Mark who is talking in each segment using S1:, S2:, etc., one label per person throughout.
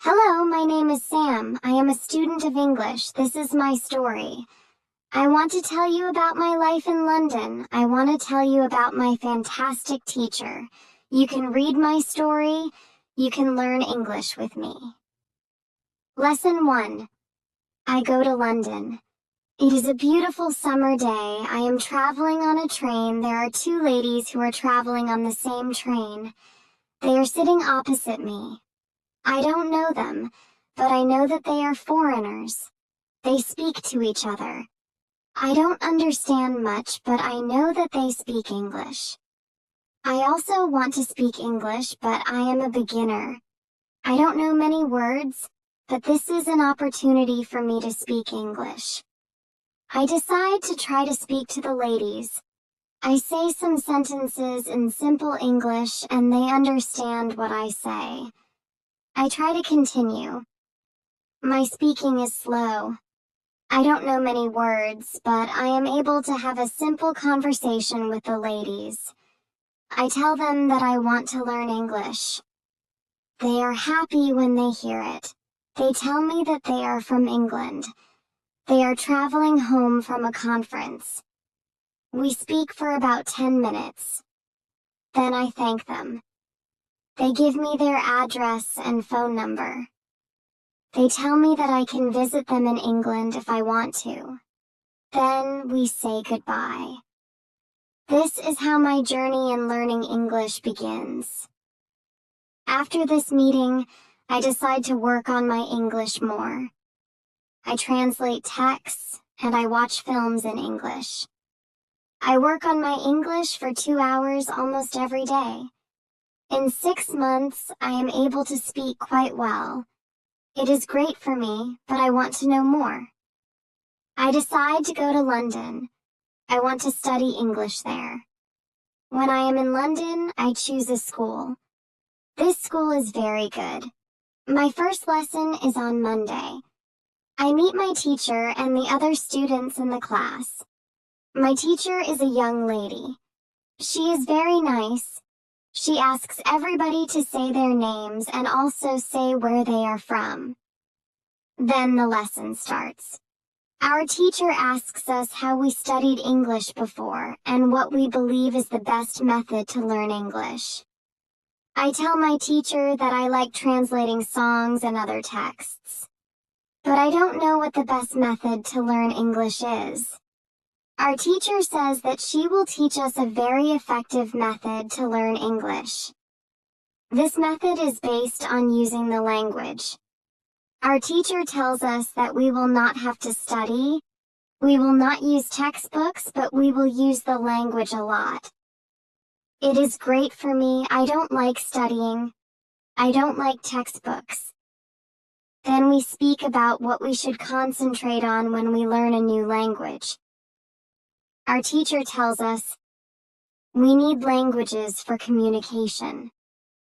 S1: Hello, my name is Sam. I am a student of English. This is my story. I want to tell you about my life in London. I want to tell you about my fantastic teacher. You can read my story. You can learn English with me. Lesson 1. I go to London. It is a beautiful summer day. I am traveling on a train. There are two ladies who are traveling on the same train. They are sitting opposite me. I don't know them, but I know that they are foreigners. They speak to each other. I don't understand much, but I know that they speak English. I also want to speak English, but I am a beginner. I don't know many words, but this is an opportunity for me to speak English. I decide to try to speak to the ladies. I say some sentences in simple English and they understand what I say. I try to continue. My speaking is slow. I don't know many words, but I am able to have a simple conversation with the ladies. I tell them that I want to learn English. They are happy when they hear it. They tell me that they are from England. They are traveling home from a conference. We speak for about 10 minutes. Then I thank them. They give me their address and phone number. They tell me that I can visit them in England if I want to. Then we say goodbye. This is how my journey in learning English begins. After this meeting, I decide to work on my English more. I translate texts, and I watch films in English. I work on my English for 2 hours almost every day. In 6 months, I am able to speak quite well. It is great for me, but I want to know more. I decide to go to London. I want to study English there. When I am in London, I choose a school. This school is very good. My first lesson is on Monday. I meet my teacher and the other students in the class. My teacher is a young lady. She is very nice. She asks everybody to say their names and also say where they are from. Then the lesson starts. Our teacher asks us how we studied English before and what we believe is the best method to learn English. I tell my teacher that I like translating songs and other texts. But I don't know what the best method to learn English is. Our teacher says that she will teach us a very effective method to learn English. This method is based on using the language. Our teacher tells us that we will not have to study. We will not use textbooks, but we will use the language a lot. It is great for me. I don't like studying. I don't like textbooks. Then we speak about what we should concentrate on when we learn a new language. Our teacher tells us, we need languages for communication.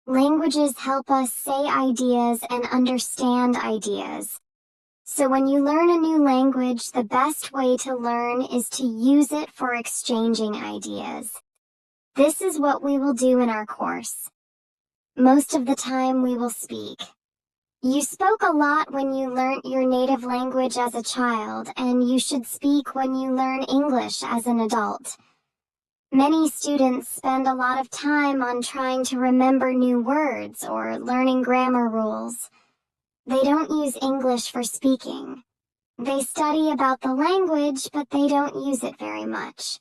S1: Languages help us say ideas and understand ideas. So when you learn a new language, the best way to learn is to use it for exchanging ideas. This is what we will do in our course. Most of the time we will speak. You spoke a lot when you learnt your native language as a child, and you should speak when you learn English as an adult. Many students spend a lot of time on trying to remember new words or learning grammar rules. They don't use English for speaking. They study about the language, but they don't use it very much.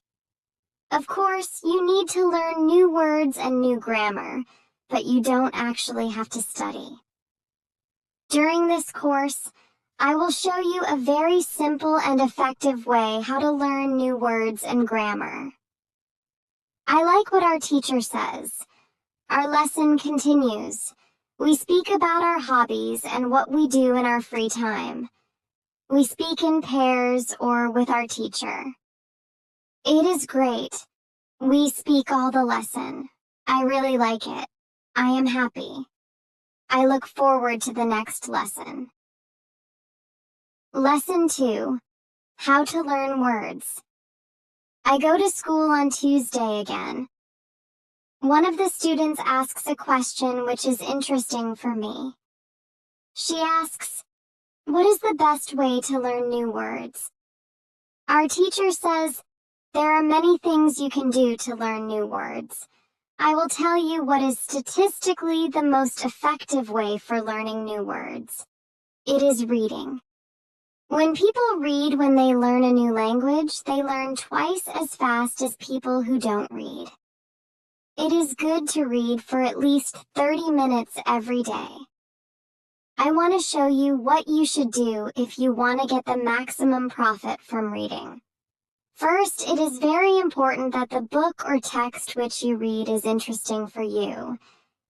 S1: Of course, you need to learn new words and new grammar, but you don't actually have to study. During this course, I will show you a very simple and effective way how to learn new words and grammar. I like what our teacher says. Our lesson continues. We speak about our hobbies and what we do in our free time. We speak in pairs or with our teacher. It is great. We speak all the lesson. I really like it. I am happy. I look forward to the next lesson. Lesson 2. How to learn words. I go to school on Tuesday again. One of the students asks a question which is interesting for me. She asks, "What is the best way to learn new words?" Our teacher says, "There are many things you can do to learn new words. I will tell you what is statistically the most effective way for learning new words. It is reading." When people read when they learn a new language, they learn twice as fast as people who don't read. It is good to read for at least 30 minutes every day. I want to show you what you should do if you want to get the maximum profit from reading. First, it is very important that the book or text which you read is interesting for you.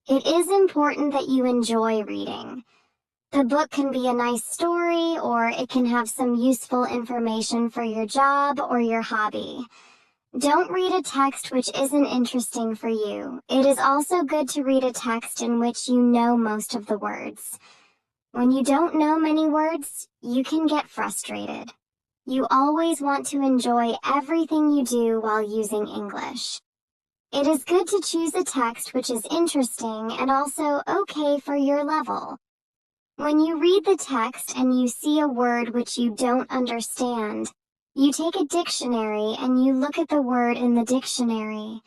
S1: It is important that you enjoy reading. The book can be a nice story, or it can have some useful information for your job or your hobby. Don't read a text which isn't interesting for you. It is also good to read a text in which you know most of the words. When you don't know many words, you can get frustrated. You always want to enjoy everything you do while using English. It is good to choose a text which is interesting and also okay for your level. When you read the text and you see a word which you don't understand, you take a dictionary and you look at the word in the dictionary.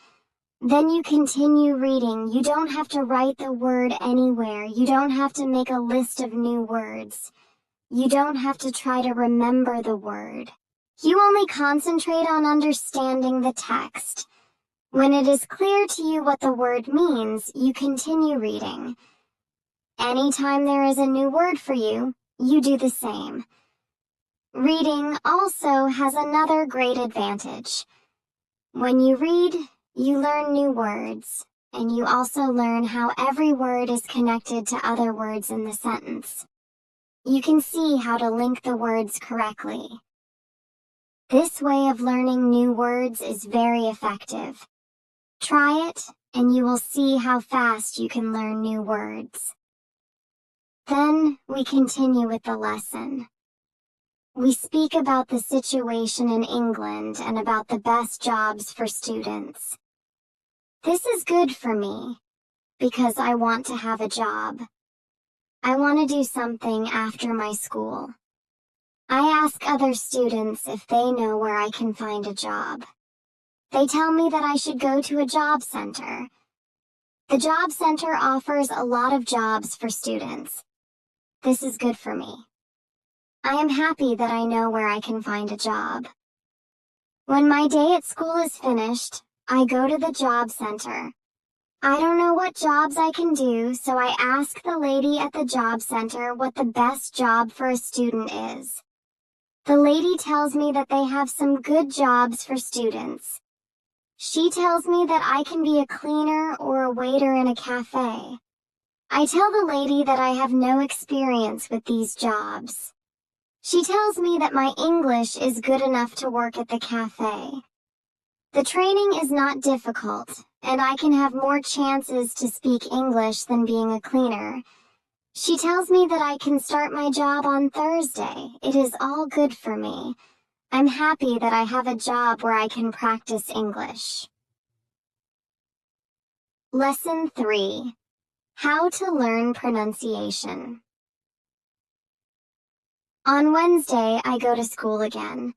S1: Then you continue reading. You don't have to write the word anywhere. You don't have to make a list of new words. You don't have to try to remember the word. You only concentrate on understanding the text. When it is clear to you what the word means, you continue reading. Anytime there is a new word for you, you do the same. Reading also has another great advantage. When you read, you learn new words, and you also learn how every word is connected to other words in the sentence. You can see how to link the words correctly. This way of learning new words is very effective. Try it, and you will see how fast you can learn new words. Then, we continue with the lesson. We speak about the situation in England and about the best jobs for students. This is good for me, because I want to have a job. I want to do something after my school. I ask other students if they know where I can find a job. They tell me that I should go to a job center. The job center offers a lot of jobs for students. This is good for me. I am happy that I know where I can find a job. When my day at school is finished, I go to the job center. I don't know what jobs I can do, so I ask the lady at the job center what the best job for a student is. The lady tells me that they have some good jobs for students. She tells me that I can be a cleaner or a waiter in a cafe. I tell the lady that I have no experience with these jobs. She tells me that my English is good enough to work at the cafe. The training is not difficult, and I can have more chances to speak English than being a cleaner. She tells me that I can start my job on Thursday. It is all good for me. I'm happy that I have a job where I can practice English. Lesson 3. How to learn pronunciation. On Wednesday, I go to school again.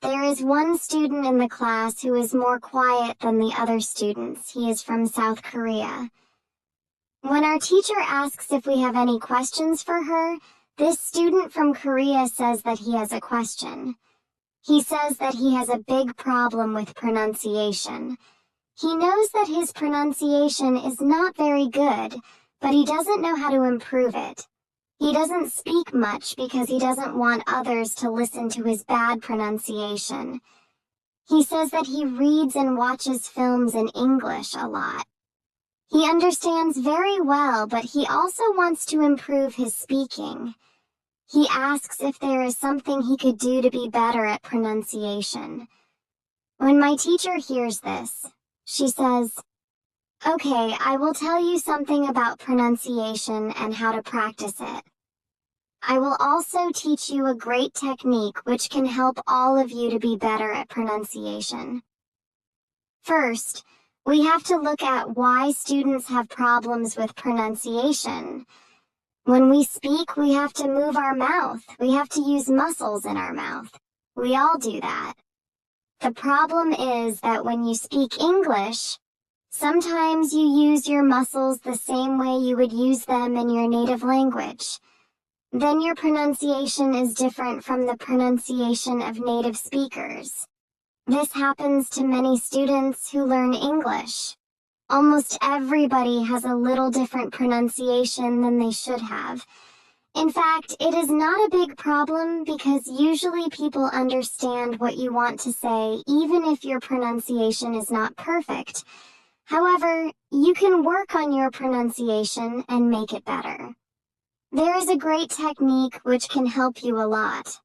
S1: There is one student in the class who is more quiet than the other students. He is from South Korea. When our teacher asks if we have any questions for her, this student from Korea says that he has a question. He says that he has a big problem with pronunciation. He knows that his pronunciation is not very good, but he doesn't know how to improve it. He doesn't speak much because he doesn't want others to listen to his bad pronunciation. He says that he reads and watches films in English a lot. He understands very well, but he also wants to improve his speaking. He asks if there is something he could do to be better at pronunciation. When my teacher hears this, she says, "Okay, I will tell you something about pronunciation and how to practice it. I will also teach you a great technique which can help all of you to be better at pronunciation. First, we have to look at why students have problems with pronunciation. When we speak, we have to move our mouth. We have to use muscles in our mouth. We all do that. The problem is that when you speak English, sometimes you use your muscles the same way you would use them in your native language. Then your pronunciation is different from the pronunciation of native speakers. This happens to many students who learn English. Almost everybody has a little different pronunciation than they should have. In fact, it is not a big problem because usually people understand what you want to say even if your pronunciation is not perfect. However, you can work on your pronunciation and make it better. There is a great technique which can help you a lot.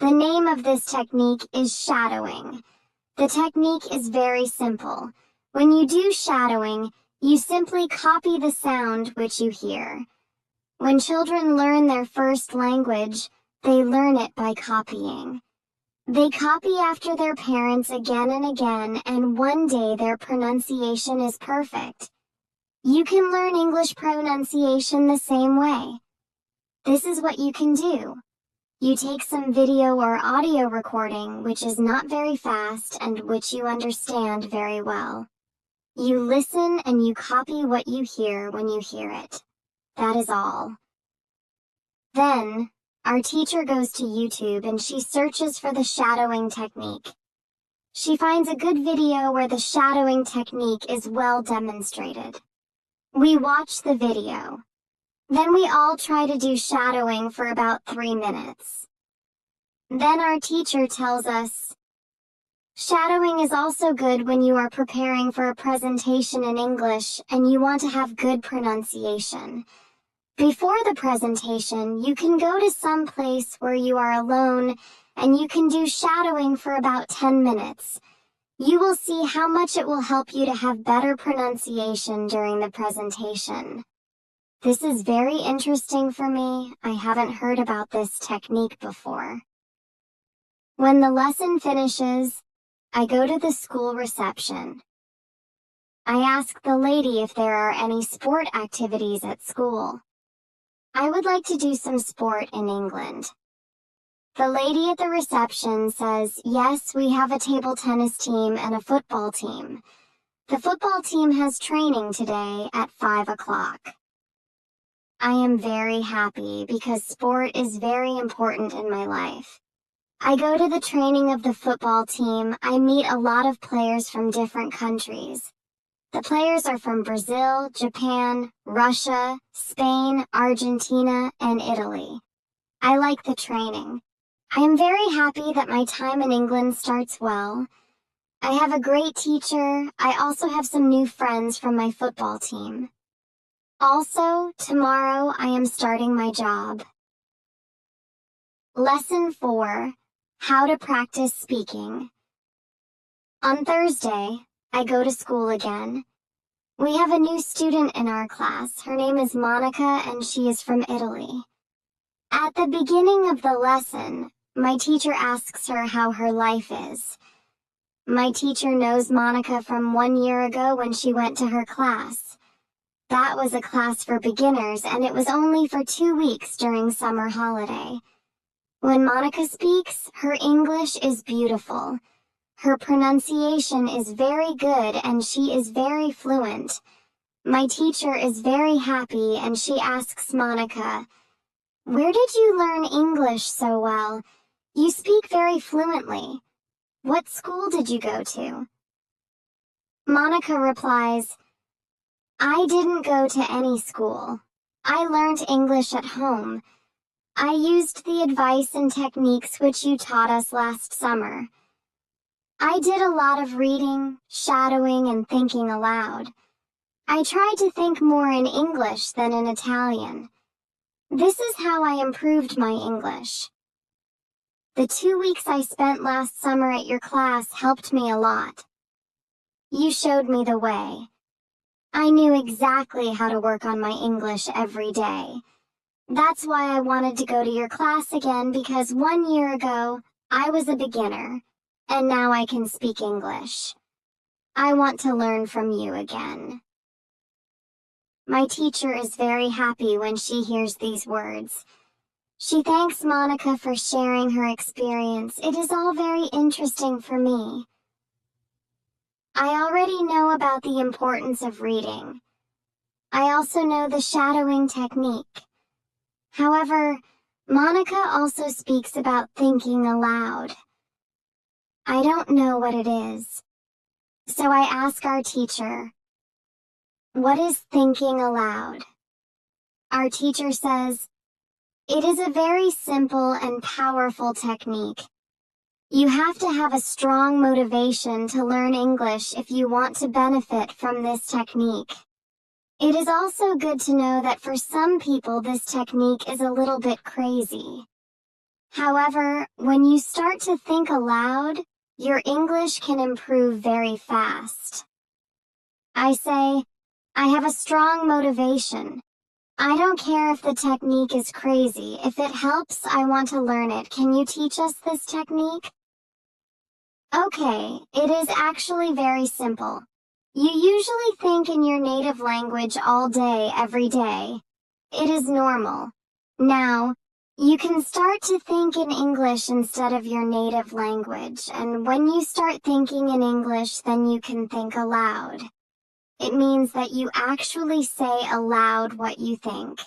S1: The name of this technique is shadowing. The technique is very simple. When you do shadowing, you simply copy the sound which you hear. When children learn their first language, they learn it by copying. They copy after their parents again and again, and one day their pronunciation is perfect. You can learn English pronunciation the same way. This is what you can do. You take some video or audio recording which is not very fast and which you understand very well. You listen and you copy what you hear when you hear it. That is all. Then, our teacher goes to YouTube and she searches for the shadowing technique. She finds a good video where the shadowing technique is well demonstrated. We watch the video. Then we all try to do shadowing for about 3 minutes. Then our teacher tells us, shadowing is also good when you are preparing for a presentation in English and you want to have good pronunciation. Before the presentation, you can go to some place where you are alone and you can do shadowing for about 10 minutes. You will see how much it will help you to have better pronunciation during the presentation. This is very interesting for me. I haven't heard about this technique before. When the lesson finishes, I go to the school reception. I ask the lady if there are any sport activities at school. I would like to do some sport in England. The lady at the reception says, yes, we have a table tennis team and a football team. The football team has training today at 5 o'clock. I am very happy because sport is very important in my life. I go to the training of the football team. I meet a lot of players from different countries. The players are from Brazil, Japan, Russia, Spain, Argentina, and Italy. I like the training. I am very happy that my time in England starts well. I have a great teacher. I also have some new friends from my football team. Also, tomorrow I am starting my job. Lesson 4. How to practice speaking. On Thursday, I go to school again. We have a new student in our class. Her name is Monica and she is from Italy. At the beginning of the lesson, my teacher asks her how her life is. My teacher knows Monica from 1 year ago when she went to her class. That was a class for beginners and it was only for 2 weeks during summer holiday. When Monica speaks, her English is beautiful. Her pronunciation is very good and she is very fluent. My teacher is very happy and she asks Monica, "Where did you learn English so well? You speak very fluently. What school did you go to?" Monica replies, "I didn't go to any school. I learned English at home. I used the advice and techniques which you taught us last summer. I did a lot of reading, shadowing, and thinking aloud. I tried to think more in English than in Italian. This is how I improved my English. The 2 weeks I spent last summer at your class helped me a lot. You showed me the way. I knew exactly how to work on my English every day. That's why I wanted to go to your class again because 1 year ago, I was a beginner, and now I can speak English. I want to learn from you again." My teacher is very happy when she hears these words. She thanks Monica for sharing her experience. It is all very interesting for me. I already know about the importance of reading. I also know the shadowing technique. However, Monica also speaks about thinking aloud. I don't know what it is. So I ask our teacher, what is thinking aloud? Our teacher says, it is a very simple and powerful technique. You have to have a strong motivation to learn English if you want to benefit from this technique. It is also good to know that for some people this technique is a little bit crazy. However, when you start to think aloud, your English can improve very fast. I say, I have a strong motivation. I don't care if the technique is crazy. If it helps, I want to learn it. Can you teach us this technique? Okay, it is actually very simple. You usually think in your native language all day, every day. It is normal. Now, you can start to think in English instead of your native language, and when you start thinking in English, then you can think aloud. It means that you actually say aloud what you think.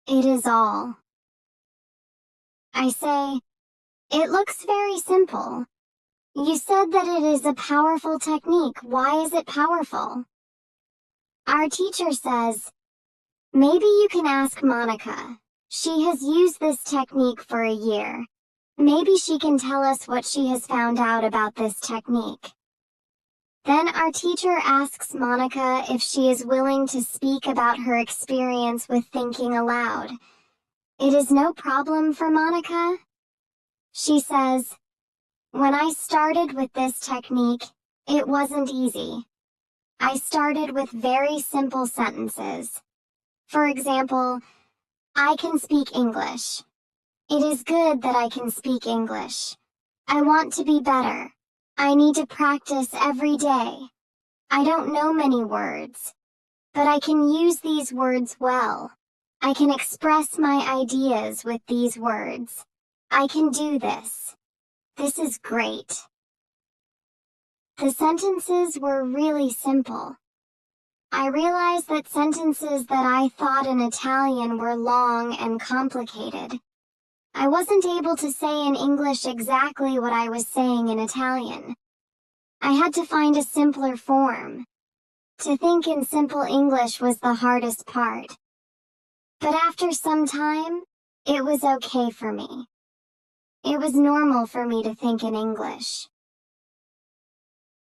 S1: It is all. I say, it looks very simple. You said that it is a powerful technique. Why is it powerful? Our teacher says, maybe you can ask Monica. She has used this technique for a year. Maybe she can tell us what she has found out about this technique. Then our teacher asks Monica if she is willing to speak about her experience with thinking aloud. It is no problem for Monica. She says, when I started with this technique, it wasn't easy. I started with very simple sentences. For example, I can speak English. It is good that I can speak English. I want to be better. I need to practice every day. I don't know many words, but I can use these words well. I can express my ideas with these words. I can do this. This is great. The sentences were really simple. I realized that sentences that I thought in Italian were long and complicated. I wasn't able to say in English exactly what I was saying in Italian. I had to find a simpler form. To think in simple English was the hardest part. But after some time, it was okay for me. It was normal for me to think in English.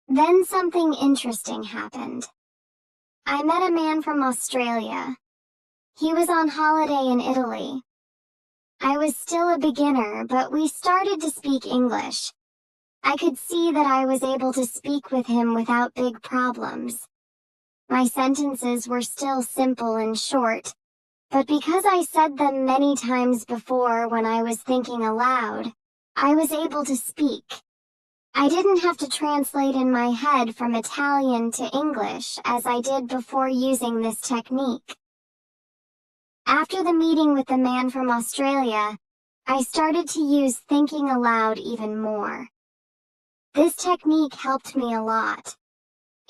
S1: Then something interesting happened. I met a man from Australia. He was on holiday in Italy. I was still a beginner, but we started to speak English. I could see that I was able to speak with him without big problems. My sentences were still simple and short, but because I said them many times before when I was thinking aloud, I was able to speak. I didn't have to translate in my head from Italian to English as I did before using this technique. After the meeting with the man from Australia, I started to use thinking aloud even more. This technique helped me a lot.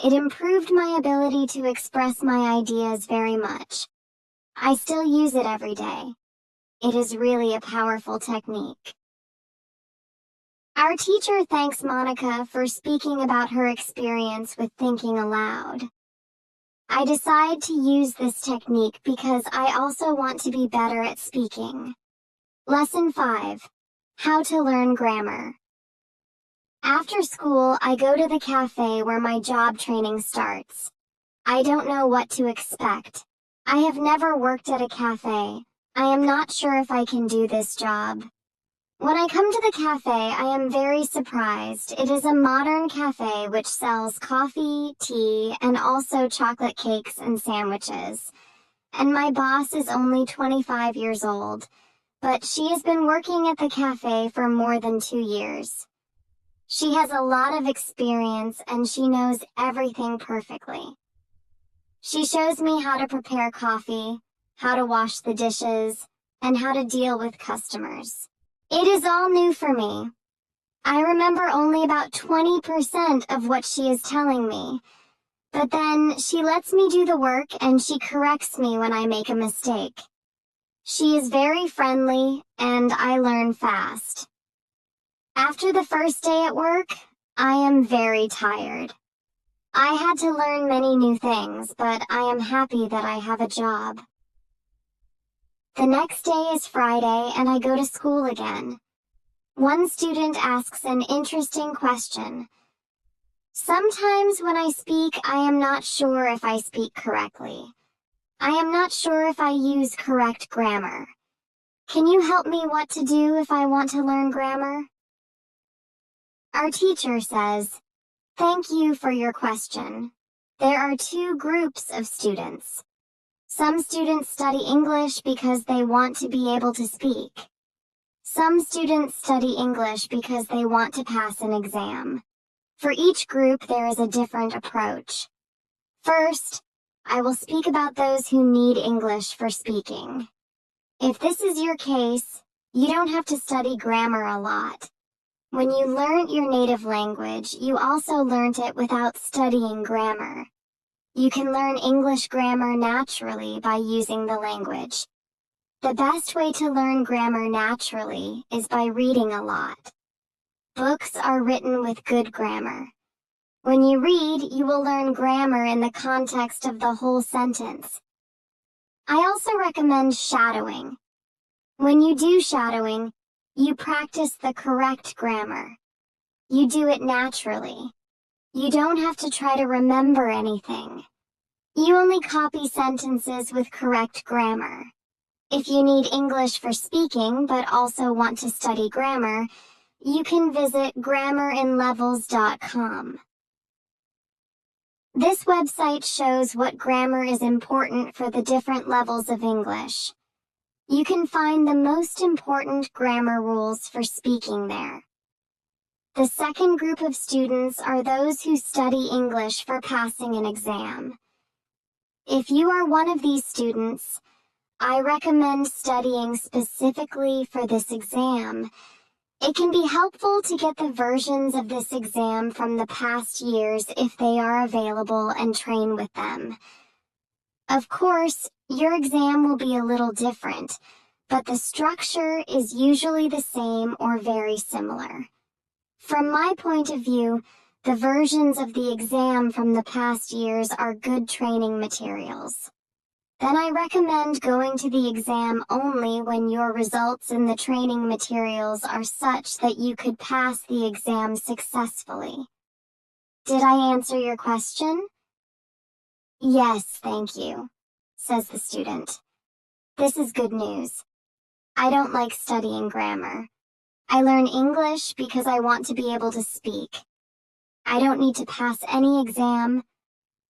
S1: It improved my ability to express my ideas very much. I still use it every day. It is really a powerful technique. Our teacher thanks Monica for speaking about her experience with thinking aloud. I decide to use this technique because I also want to be better at speaking. Lesson 5. How to learn grammar. After school, I go to the cafe where my job training starts. I don't know what to expect. I have never worked at a cafe. I am not sure if I can do this job. When I come to the cafe, I am very surprised. It is a modern cafe which sells coffee, tea, and also chocolate cakes and sandwiches. And my boss is only 25 years old, but she has been working at the cafe for more than 2 years. She has a lot of experience and she knows everything perfectly. She shows me how to prepare coffee, how to wash the dishes, and how to deal with customers. It is all new for me. I remember only about 20% of what she is telling me, but then she lets me do the work and she corrects me when I make a mistake. She is very friendly, and I learn fast. After the first day at work, I am very tired. I had to learn many new things, but I am happy that I have a job. The next day is Friday and I go to school again. One student asks an interesting question. Sometimes when I speak, I am not sure if I speak correctly. I am not sure if I use correct grammar. Can you help me what to do if I want to learn grammar? Our teacher says, "Thank you for your question. There are two groups of students. Some students study English because they want to be able to speak. Some students study English because they want to pass an exam. For each group, there is a different approach. First, I will speak about those who need English for speaking. If this is your case, you don't have to study grammar a lot. When you learned your native language, you also learned it without studying grammar. You can learn English grammar naturally by using the language. The best way to learn grammar naturally is by reading a lot. Books are written with good grammar. When you read, you will learn grammar in the context of the whole sentence. I also recommend shadowing. When you do shadowing, you practice the correct grammar. You do it naturally. You don't have to try to remember anything. You only copy sentences with correct grammar. If you need English for speaking but also want to study grammar, you can visit GrammarInLevels.com. This website shows what grammar is important for the different levels of English. You can find the most important grammar rules for speaking there. The second group of students are those who study English for passing an exam. If you are one of these students, I recommend studying specifically for this exam. It can be helpful to get the versions of this exam from the past years if they are available and train with them. Of course, your exam will be a little different, but the structure is usually the same or very similar. From my point of view, the versions of the exam from the past years are good training materials. Then I recommend going to the exam only when your results in the training materials are such that you could pass the exam successfully. Did I answer your question? Yes, thank you, says the student. This is good news. I don't like studying grammar. I learn English because I want to be able to speak. I don't need to pass any exam.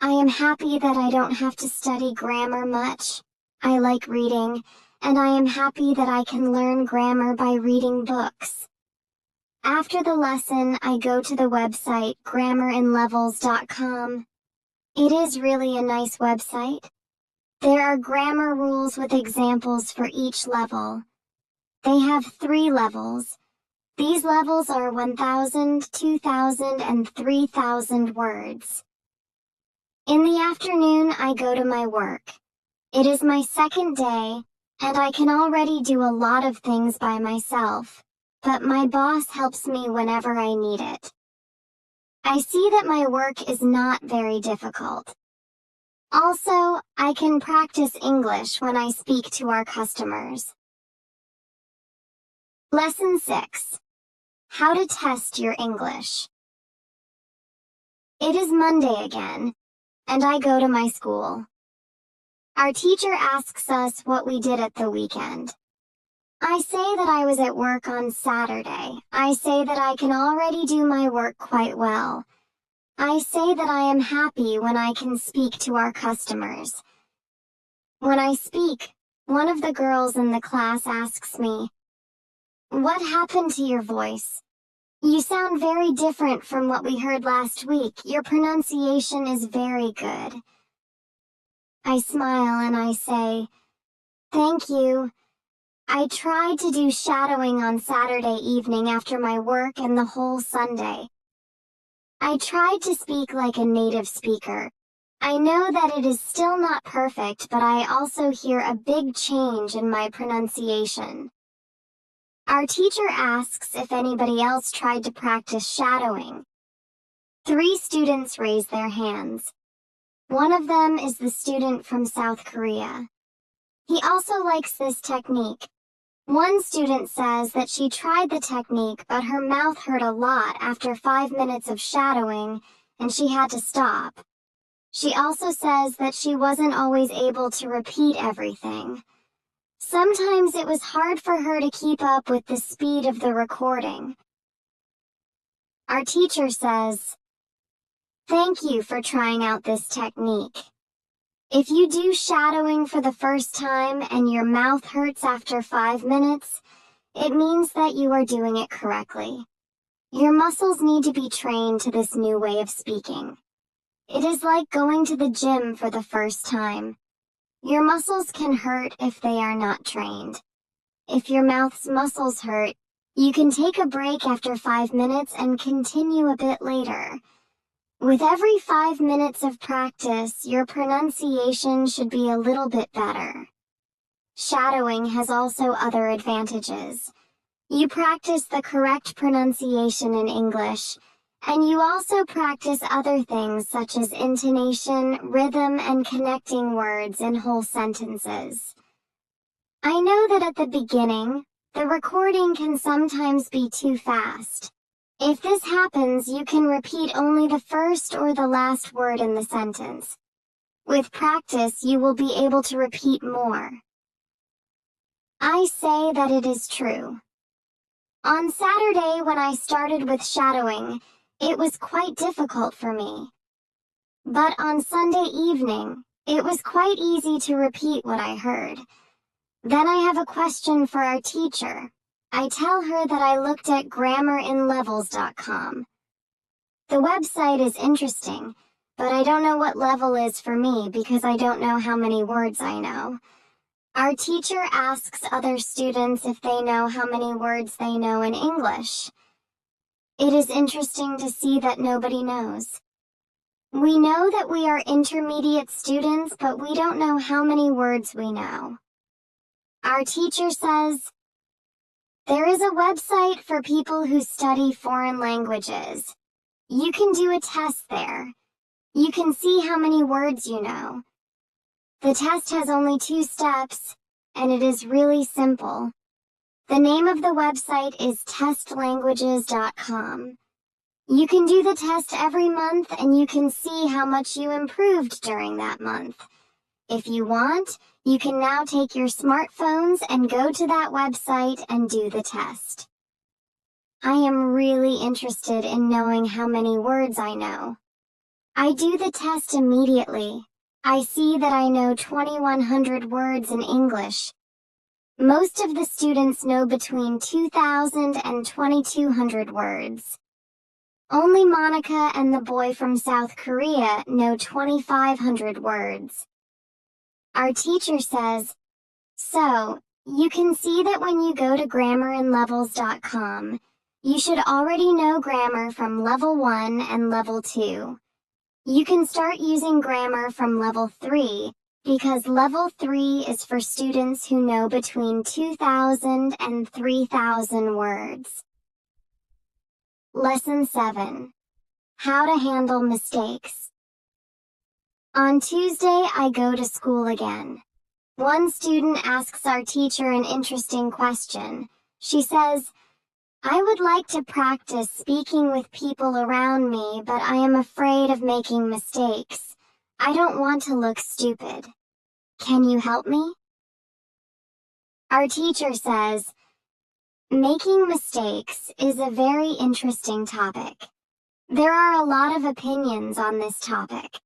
S1: I am happy that I don't have to study grammar much. I like reading, and I am happy that I can learn grammar by reading books. After the lesson, I go to the website GrammarInLevels.com. It is really a nice website. There are grammar rules with examples for each level. They have 3 levels. These levels are 1,000, 2,000, and 3,000 words. In the afternoon, I go to my work. It is my second day, and I can already do a lot of things by myself, but my boss helps me whenever I need it. I see that my work is not very difficult. Also, I can practice English when I speak to our customers. Lesson 6. How to test your English. It is Monday again, and I go to my school. Our teacher asks us what we did at the weekend. I say that I was at work on Saturday. I say that I can already do my work quite well. I say that I am happy when I can speak to our customers. When I speak, one of the girls in the class asks me, "What happened to your voice? You sound very different from what we heard last week. Your pronunciation is very good." I smile and I say, "Thank you. I tried to do shadowing on Saturday evening after my work and the whole Sunday. I tried to speak like a native speaker. I know that it is still not perfect, but I also hear a big change in my pronunciation." Our teacher asks if anybody else tried to practice shadowing. 3 students raise their hands. One of them is the student from South Korea. He also likes this technique. One student says that she tried the technique, but her mouth hurt a lot after 5 minutes of shadowing, and she had to stop. She also says that she wasn't always able to repeat everything. Sometimes it was hard for her to keep up with the speed of the recording. Our teacher says, "Thank you for trying out this technique. If you do shadowing for the first time and your mouth hurts after 5 minutes, it means that you are doing it correctly. Your muscles need to be trained to this new way of speaking. It is like going to the gym for the first time. Your muscles can hurt if they are not trained. If your mouth's muscles hurt, you can take a break after 5 minutes and continue a bit later. With every 5 minutes of practice, your pronunciation should be a little bit better." Shadowing has also other advantages. You practice the correct pronunciation in English, and you also practice other things such as intonation, rhythm, and connecting words in whole sentences. I know that at the beginning, the recording can sometimes be too fast. If this happens, you can repeat only the first or the last word in the sentence. With practice, you will be able to repeat more. I say that it is true. On Saturday, when I started with shadowing, it was quite difficult for me. But on Sunday evening, it was quite easy to repeat what I heard. Then I have a question for our teacher. I tell her that I looked at grammarinlevels.com. The website is interesting, but I don't know what level is for me because I don't know how many words I know. Our teacher asks other students if they know how many words they know in English. It is interesting to see that nobody knows. We know that we are intermediate students, but we don't know how many words we know. Our teacher says, "There is a website for people who study foreign languages. You can do a test there. You can see how many words you know. The test has only 2 steps, and it is really simple. The name of the website is testlanguages.com. You can do the test every month, and you can see how much you improved during that month. If you want, you can now take your smartphones and go to that website and do the test." I am really interested in knowing how many words I know. I do the test immediately. I see that I know 2,100 words in English. Most of the students know between 2,000 and 2,200 words. Only Monica and the boy from South Korea know 2,500 words. Our teacher says, "So, you can see that when you go to grammarinlevels.com, you should already know grammar from level 1 and level 2. You can start using grammar from level 3, because level 3 is for students who know between 2,000 and 3,000 words." Lesson 7. How to handle mistakes. On Tuesday, I go to school again. One student asks our teacher an interesting question. She says, "I would like to practice speaking with people around me, but I am afraid of making mistakes. I don't want to look stupid. Can you help me?" Our teacher says, "Making mistakes is a very interesting topic. There are a lot of opinions on this topic.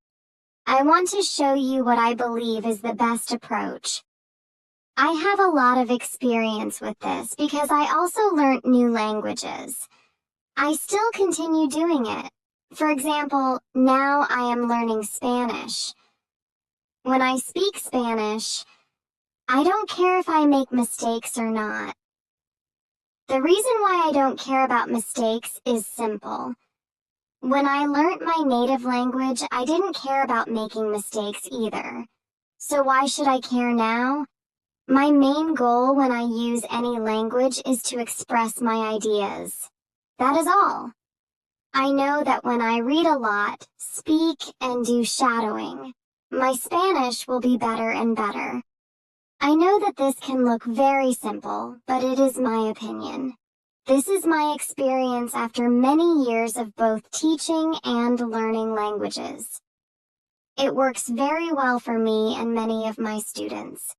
S1: I want to show you what I believe is the best approach. I have a lot of experience with this because I also learned new languages. I still continue doing it. For example, now I am learning Spanish. When I speak Spanish, I don't care if I make mistakes or not. The reason why I don't care about mistakes is simple. When I learnt my native language, I didn't care about making mistakes either. So why should I care now? My main goal when I use any language is to express my ideas. That is all. I know that when I read a lot, speak, and do shadowing, my Spanish will be better and better. I know that this can look very simple, but it is my opinion. This is my experience after many years of both teaching and learning languages. It works very well for me and many of my students.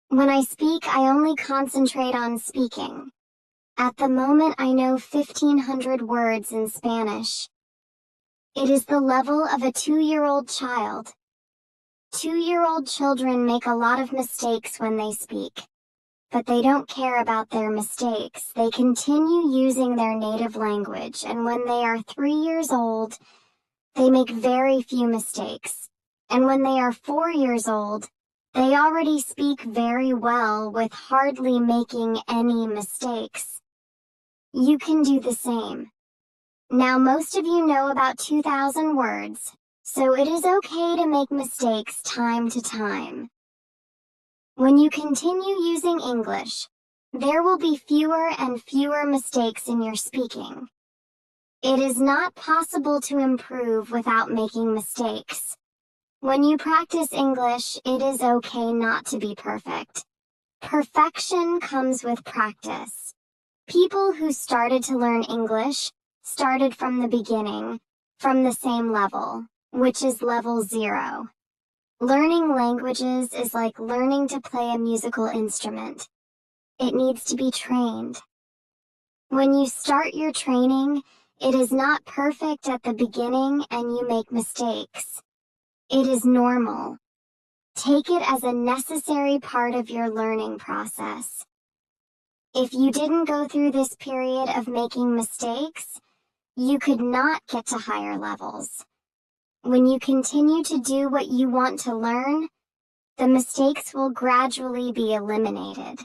S1: When I speak, I only concentrate on speaking. At the moment, I know 1,500 words in Spanish. It is the level of a 2-year-old child. 2-year-old children make a lot of mistakes when they speak. But they don't care about their mistakes. They continue using their native language, and when they are 3 years old, they make very few mistakes. And when they are 4 years old, they already speak very well with hardly making any mistakes. You can do the same. Now most of you know about 2,000 words, so it is okay to make mistakes time to time. When you continue using English, there will be fewer and fewer mistakes in your speaking. It is not possible to improve without making mistakes. When you practice English, it is okay not to be perfect. Perfection comes with practice. People who started to learn English started from the beginning, from the same level, which is level 0. Learning languages is like learning to play a musical instrument. It needs to be trained. When you start your training, it is not perfect at the beginning and you make mistakes. It is normal. Take it as a necessary part of your learning process. If you didn't go through this period of making mistakes, you could not get to higher levels. When you continue to do what you want to learn, the mistakes will gradually be eliminated.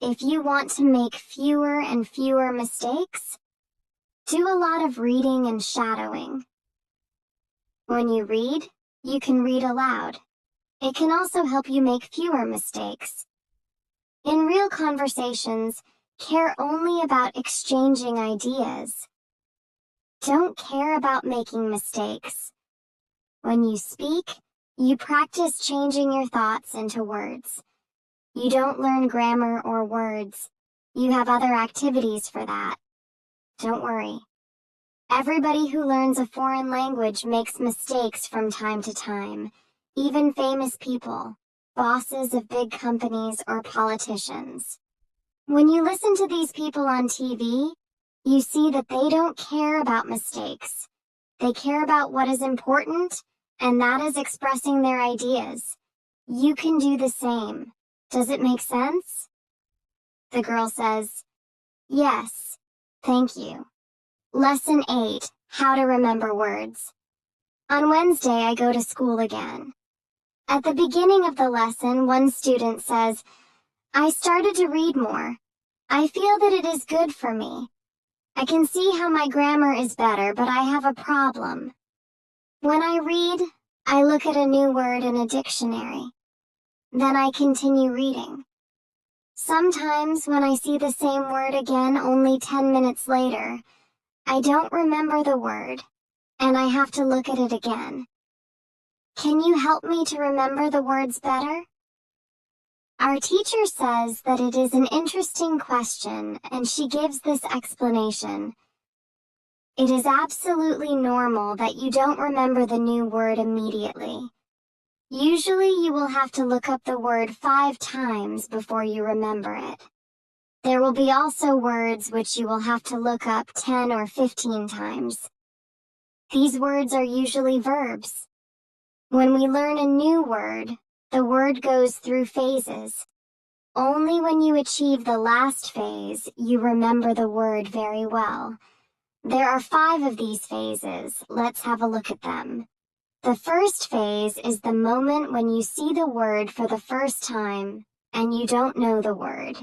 S1: If you want to make fewer and fewer mistakes, do a lot of reading and shadowing. When you read, you can read aloud. It can also help you make fewer mistakes. In real conversations, care only about exchanging ideas. Don't care about making mistakes. When you speak, you practice changing your thoughts into words. You don't learn grammar or words. You have other activities for that. Don't worry. Everybody who learns a foreign language makes mistakes from time to time, even famous people, bosses of big companies or politicians. When you listen to these people on TV, you see that they don't care about mistakes. They care about what is important, and that is expressing their ideas. You can do the same. Does it make sense? The girl says, "Yes, thank you." Lesson 8, How to Remember Words. On Wednesday, I go to school again. At the beginning of the lesson, one student says, "I started to read more. I feel that it is good for me. I can see how my grammar is better, but I have a problem. When I read, I look at a new word in a dictionary. Then I continue reading. Sometimes when I see the same word again only 10 minutes later, I don't remember the word, and I have to look at it again. Can you help me to remember the words better?" Our teacher says that it is an interesting question, and she gives this explanation. It is absolutely normal that you don't remember the new word immediately. Usually you will have to look up the word 5 times before you remember it. There will be also words which you will have to look up 10 or 15 times. These words are usually verbs. When we learn a new word, the word goes through phases. Only when you achieve the last phase, you remember the word very well. There are 5 of these phases. Let's have a look at them. The first phase is the moment when you see the word for the first time, and you don't know the word.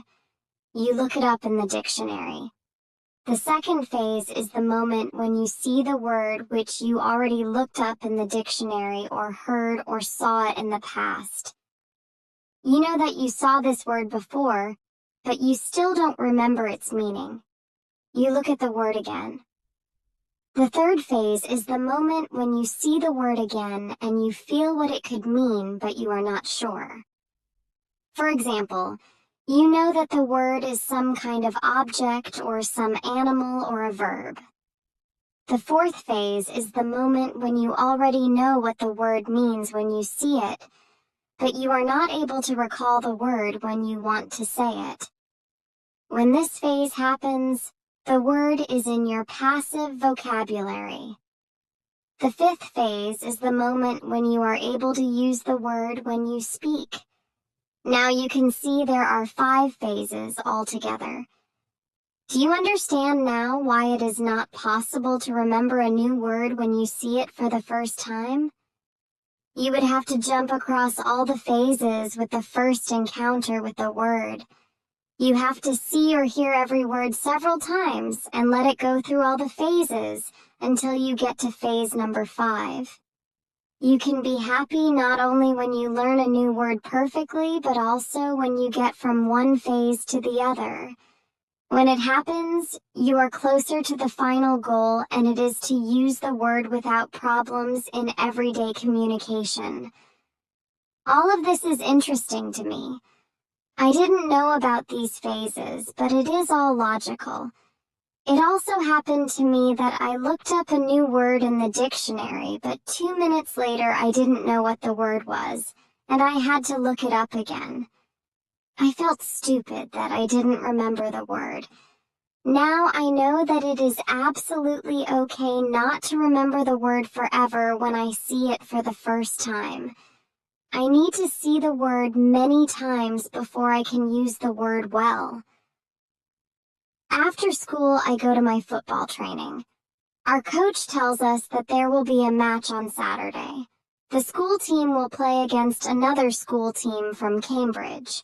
S1: You look it up in the dictionary. The second phase is the moment when you see the word which you already looked up in the dictionary or heard or saw it in the past. You know that you saw this word before, but you still don't remember its meaning. You look at the word again. The third phase is the moment when you see the word again and you feel what it could mean, but you are not sure. For example, you know that the word is some kind of object or some animal or a verb. The fourth phase is the moment when you already know what the word means when you see it, but you are not able to recall the word when you want to say it. When this phase happens, the word is in your passive vocabulary. The fifth phase is the moment when you are able to use the word when you speak. Now you can see there are 5 phases altogether. Do you understand now why it is not possible to remember a new word when you see it for the first time? You would have to jump across all the phases with the first encounter with the word. You have to see or hear every word several times and let it go through all the phases until you get to phase number 5. You can be happy not only when you learn a new word perfectly, but also when you get from one phase to the other. When it happens, you are closer to the final goal, and it is to use the word without problems in everyday communication. All of this is interesting to me. I didn't know about these phases, but it is all logical. It also happened to me that I looked up a new word in the dictionary, but 2 minutes later I didn't know what the word was, and I had to look it up again. I felt stupid that I didn't remember the word. Now I know that it is absolutely okay not to remember the word forever when I see it for the first time. I need to see the word many times before I can use the word well. After school, I go to my football training. Our coach tells us that there will be a match on Saturday. The school team will play against another school team from Cambridge.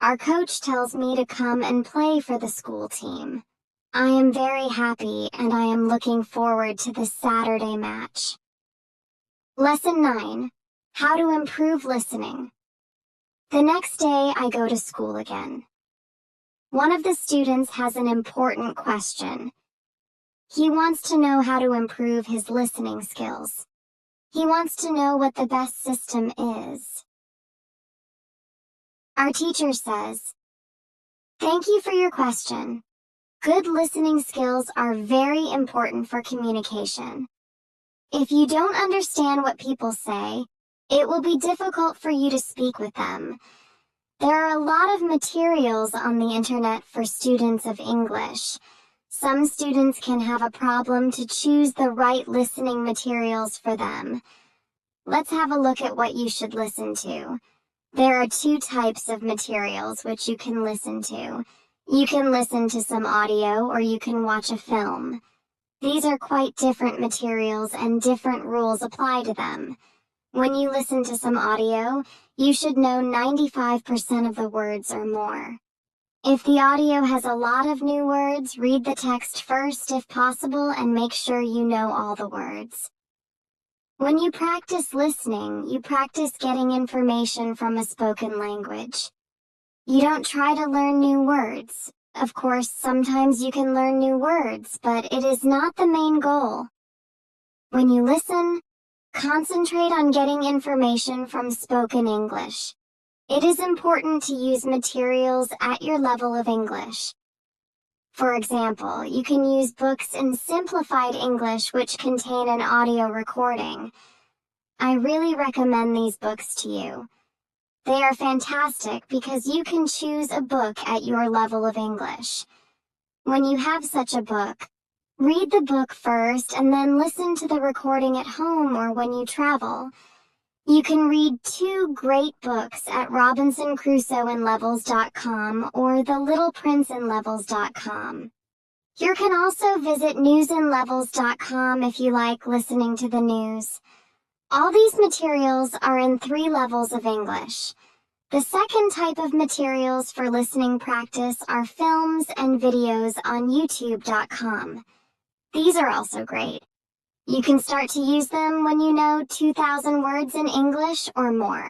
S1: Our coach tells me to come and play for the school team. I am very happy and I am looking forward to this Saturday match. Lesson 9. How to improve listening. The next day, I go to school again. One of the students has an important question. He wants to know how to improve his listening skills. He wants to know what the best system is. Our teacher says, "Thank you for your question. Good listening skills are very important for communication. If you don't understand what people say, it will be difficult for you to speak with them. There are a lot of materials on the internet for students of English. Some students can have a problem to choose the right listening materials for them. Let's have a look at what you should listen to. There are 2 types of materials which you can listen to. You can listen to some audio or you can watch a film. These are quite different materials and different rules apply to them. When you listen to some audio, you should know 95% of the words or more. If the audio has a lot of new words, read the text first if possible and make sure you know all the words. When you practice listening, you practice getting information from a spoken language. You don't try to learn new words. Of course, sometimes you can learn new words, but it is not the main goal. When you listen, concentrate on getting information from spoken English. It is important to use materials at your level of English. For example, you can use books in simplified English which contain an audio recording. I really recommend these books to you. They are fantastic because you can choose a book at your level of English. When you have such a book, read the book first and then listen to the recording at home or when you travel. You can read 2 great books at RobinsonCrusoeInLevels.com or The Little Prince in Levels.com. You can also visit newsinlevels.com if you like listening to the news. All these materials are in 3 levels of English. The second type of materials for listening practice are films and videos on YouTube.com. These are also great. You can start to use them when you know 2,000 words in English or more.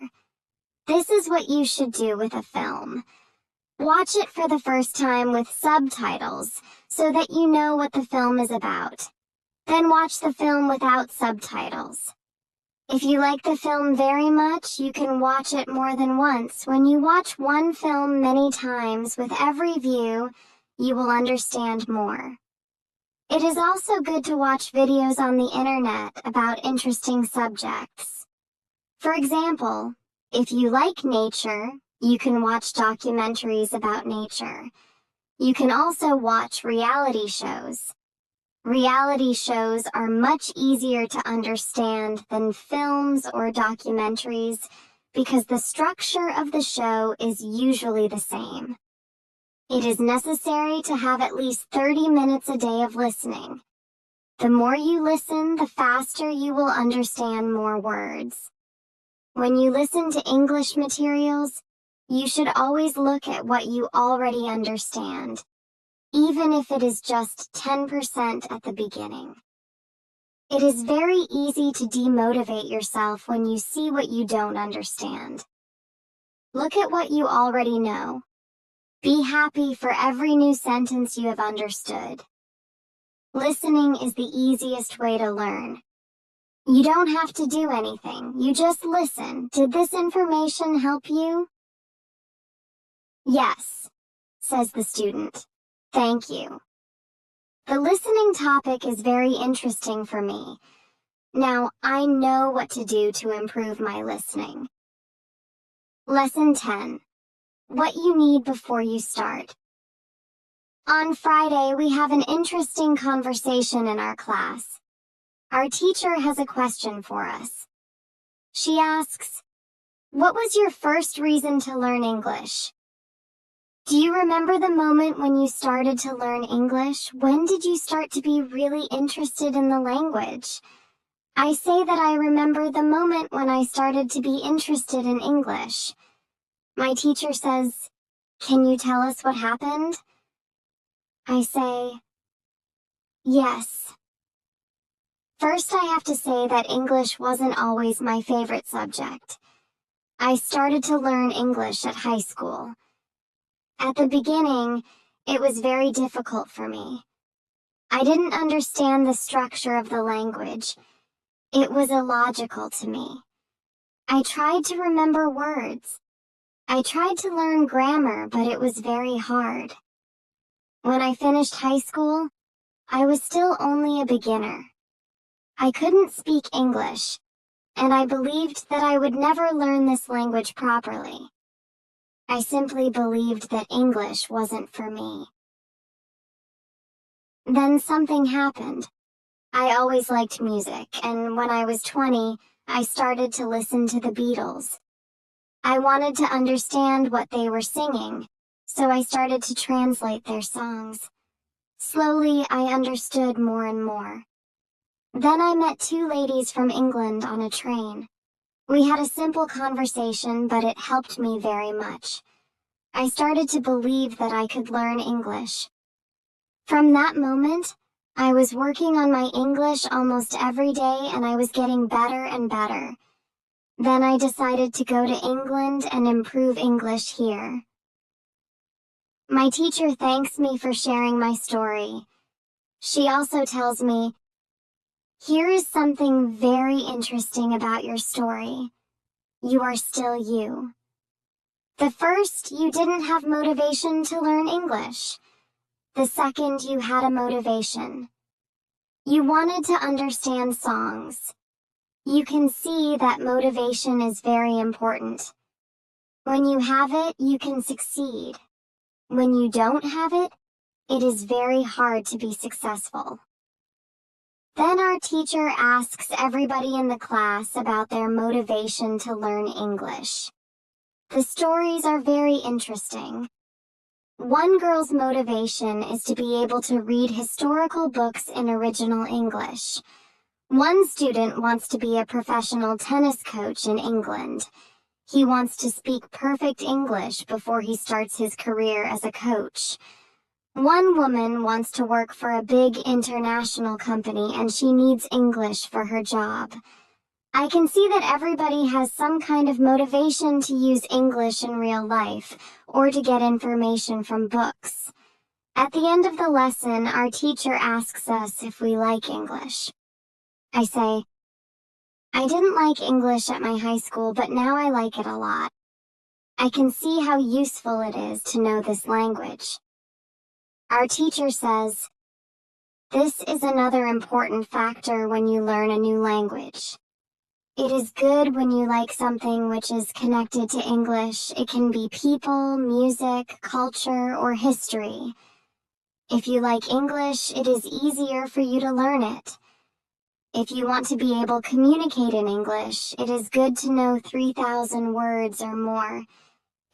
S1: This is what you should do with a film. Watch it for the first time with subtitles so that you know what the film is about. Then watch the film without subtitles. If you like the film very much, you can watch it more than once. When you watch one film many times with every view, you will understand more. It is also good to watch videos on the internet about interesting subjects. For example, if you like nature, you can watch documentaries about nature. You can also watch reality shows. Reality shows are much easier to understand than films or documentaries because the structure of the show is usually the same. It is necessary to have at least 30 minutes a day of listening. The more you listen, the faster you will understand more words. When you listen to English materials, you should always look at what you already understand, even if it is just 10% at the beginning. It is very easy to demotivate yourself when you see what you don't understand. Look at what you already know. Be happy for every new sentence you have understood. Listening is the easiest way to learn. You don't have to do anything, you just listen. Did this information help you? Yes, says the student. Thank you. The listening topic is very interesting for me. Now I know what to do to improve my listening. Lesson 10. What you need before you start. On Friday, we have an interesting conversation in our class. Our teacher has a question for us. She asks, "What was your first reason to learn English?" Do you remember the moment when you started to learn English? When did you start to be really interested in the language? I say that I remember the moment when I started to be interested in English. My teacher says, "Can you tell us what happened?" I say, "Yes." First, I have to say that English wasn't always my favorite subject. I started to learn English at high school. At the beginning, it was very difficult for me. I didn't understand the structure of the language. It was illogical to me. I tried to remember words. I tried to learn grammar, but it was very hard. When I finished high school, I was still only a beginner. I couldn't speak English, and I believed that I would never learn this language properly. I simply believed that English wasn't for me. Then something happened. I always liked music, and when I was 20, I started to listen to the Beatles. I wanted to understand what they were singing, so I started to translate their songs. Slowly, I understood more and more. Then I met 2 ladies from England on a train. We had a simple conversation, but it helped me very much. I started to believe that I could learn English. From that moment, I was working on my English almost every day and I was getting better and better. Then I decided to go to England and improve English here. My teacher thanks me for sharing my story. She also tells me, "Here is something very interesting about your story. You are still you. The first, you didn't have motivation to learn English. The second, you had a motivation. You wanted to understand songs. You can see that motivation is very important. When you have it, you can succeed. When you don't have it, it is very hard to be successful." Then our teacher asks everybody in the class about their motivation to learn English. The stories are very interesting. One girl's motivation is to be able to read historical books in original English. One student wants to be a professional tennis coach in England. He wants to speak perfect English before he starts his career as a coach. One woman wants to work for a big international company and she needs English for her job. I can see that everybody has some kind of motivation to use English in real life, or to get information from books. At the end of the lesson, our teacher asks us if we like English. I say, I didn't like English at my high school, but now I like it a lot. I can see how useful it is to know this language. Our teacher says, this is another important factor when you learn a new language. It is good when you like something which is connected to English. It can be people, music, culture, or history. If you like English, it is easier for you to learn it. If you want to be able to communicate in English, it is good to know 3,000 words or more.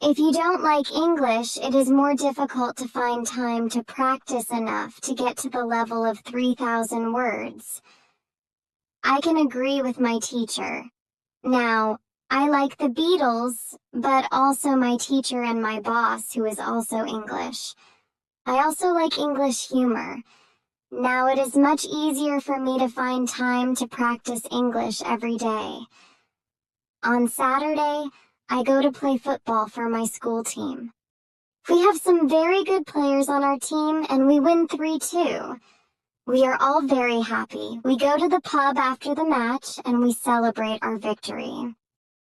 S1: If you don't like English, it is more difficult to find time to practice enough to get to the level of 3,000 words. I can agree with my teacher. Now, I like the Beatles, but also my teacher and my boss, who is also English. I also like English humor. Now it is much easier for me to find time to practice English every day. On Saturday, I go to play football for my school team. We have some very good players on our team and we win 3-2. We are all very happy. We go to the pub after the match and we celebrate our victory.